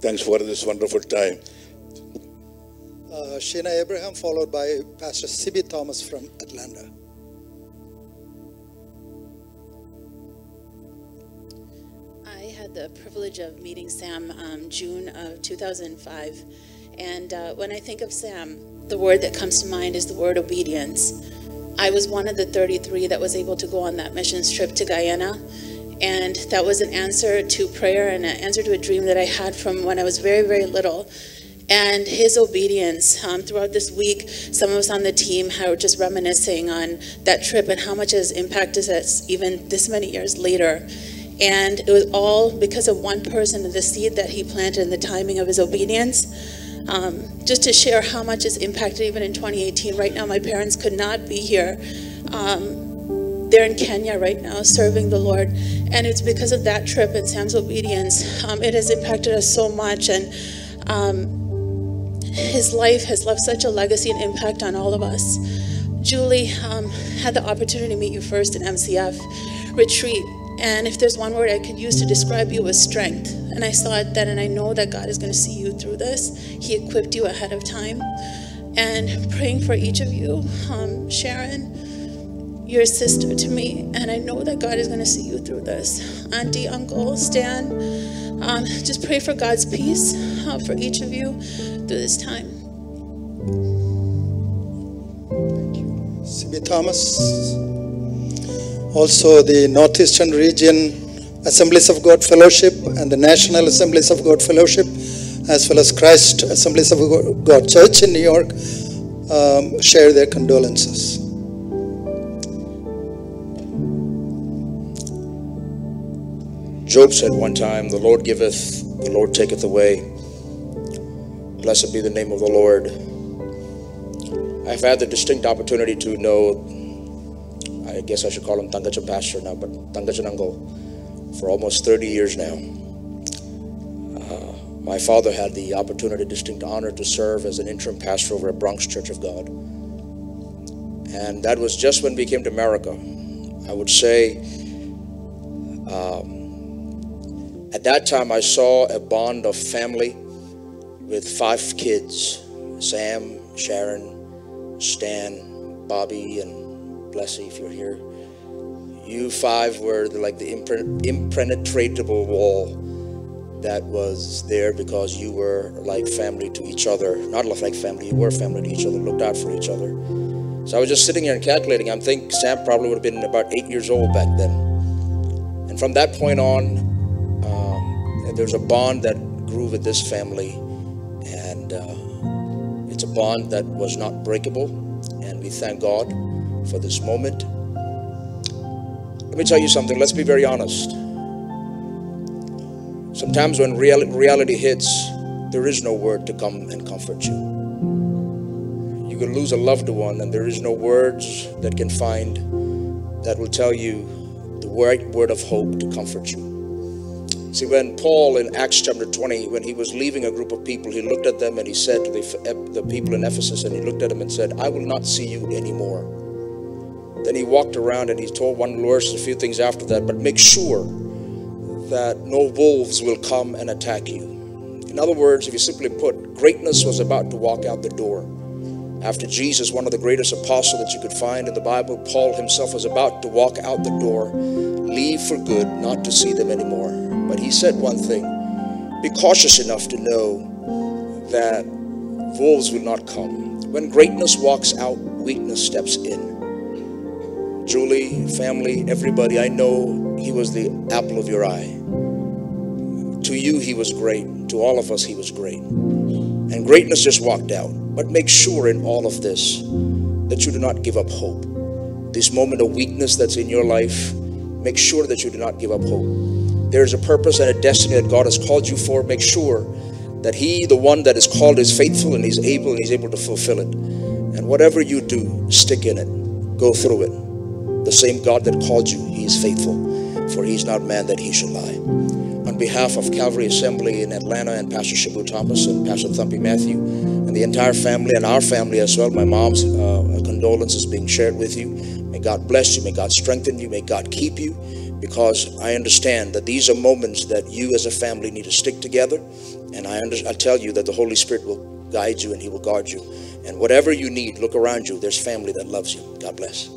Thanks for this wonderful time. Sheena Abraham, followed by Pastor C.B. Thomas from Atlanta. I had the privilege of meeting Sam June of 2005. And when I think of Sam, the word that comes to mind is the word obedience. I was one of the 33 that was able to go on that missions trip to Guyana. And that was an answer to prayer and an answer to a dream that I had from when I was very, very little. And his obedience throughout this week, some of us on the team were just reminiscing on that trip and how much it has impacted us even this many years later. And it was all because of one person and the seed that he planted and the timing of his obedience. Just to share how much is impacted even in 2018. Right now, my parents could not be here. They're in Kenya right now serving the Lord. And it's because of that trip and Sam's obedience. It has impacted us so much. And his life has left such a legacy and impact on all of us. Julie had the opportunity to meet you first in MCF retreat. And if there's one word I could use to describe you, it was strength. And I saw it then, and I know that God is going to see you through this. He equipped you ahead of time. And praying for each of you, Sharon, you're a sister to me, and I know that God is going to see you through this. Auntie, Uncle, Stan, just pray for God's peace for each of you through this time. Thank you. C.B. Thomas. Also the Northeastern Region Assemblies of God Fellowship and the National Assemblies of God Fellowship, as well as Christ Assemblies of God Church in New York, share their condolences. Job said one time, "The Lord giveth, the Lord taketh away. Blessed be the name of the Lord." I've had the distinct opportunity to know, I guess I should call him Tangacha Pastor now, but Tangacha Nango, for almost 30 years now. My father had the opportunity, distinct honor, to serve as an interim pastor over at Bronx Church of God. And that was just when we came to America. I would say, at that time, I saw a bond of family with 5 kids: Sam, Sharon, Stan, Bobby, and Blessy, if you're here. You 5 were like the impenetrable wall that was there because you were like family to each other. Not like family, you were family to each other, looked out for each other. So I was just sitting here and calculating. I think Sam probably would have been about 8 years old back then. And from that point on, there's a bond that grew with this family, and it's a bond that was not breakable, and we thank God for this moment. Let me tell you something, let's be very honest. Sometimes when reality hits, there is no word to come and comfort you. You can lose a loved one, and there is no words that can find that will tell you the right word of hope to comfort you. See, when Paul in Acts chapter 20, when he was leaving a group of people, he looked at them and he said to the people in Ephesus, and he looked at them and said, "I will not see you anymore." Then he walked around and he told one verse, a few things after that, "But make sure that no wolves will come and attack you." In other words, if you simply put, greatness was about to walk out the door. After Jesus, one of the greatest apostles that you could find in the Bible, Paul himself was about to walk out the door, leave for good, not to see them anymore. But he said one thing: be cautious enough to know that wolves will not come. When greatness walks out, weakness steps in. Julie, family, everybody, I know he was the apple of your eye. To you, he was great. To all of us, he was great. And greatness just walked out. But make sure in all of this that you do not give up hope. This moment of weakness that's in your life, make sure that you do not give up hope. There is a purpose and a destiny that God has called you for. Make sure that he, the one that is called, is faithful and he's able to fulfill it. And whatever you do, stick in it. Go through it. The same God that called you, he is faithful, for he's not man that he should lie. On behalf of Calvary Assembly in Atlanta and Pastor Shibu Thomas and Pastor Thumpy Matthew and the entire family and our family as well, my mom's condolences being shared with you. May God bless you. May God strengthen you. May God keep you. because I understand that these are moments that you as a family need to stick together. And I tell you that the Holy Spirit will guide you and he will guard you. And whatever you need, look around you. There's family that loves you. God bless.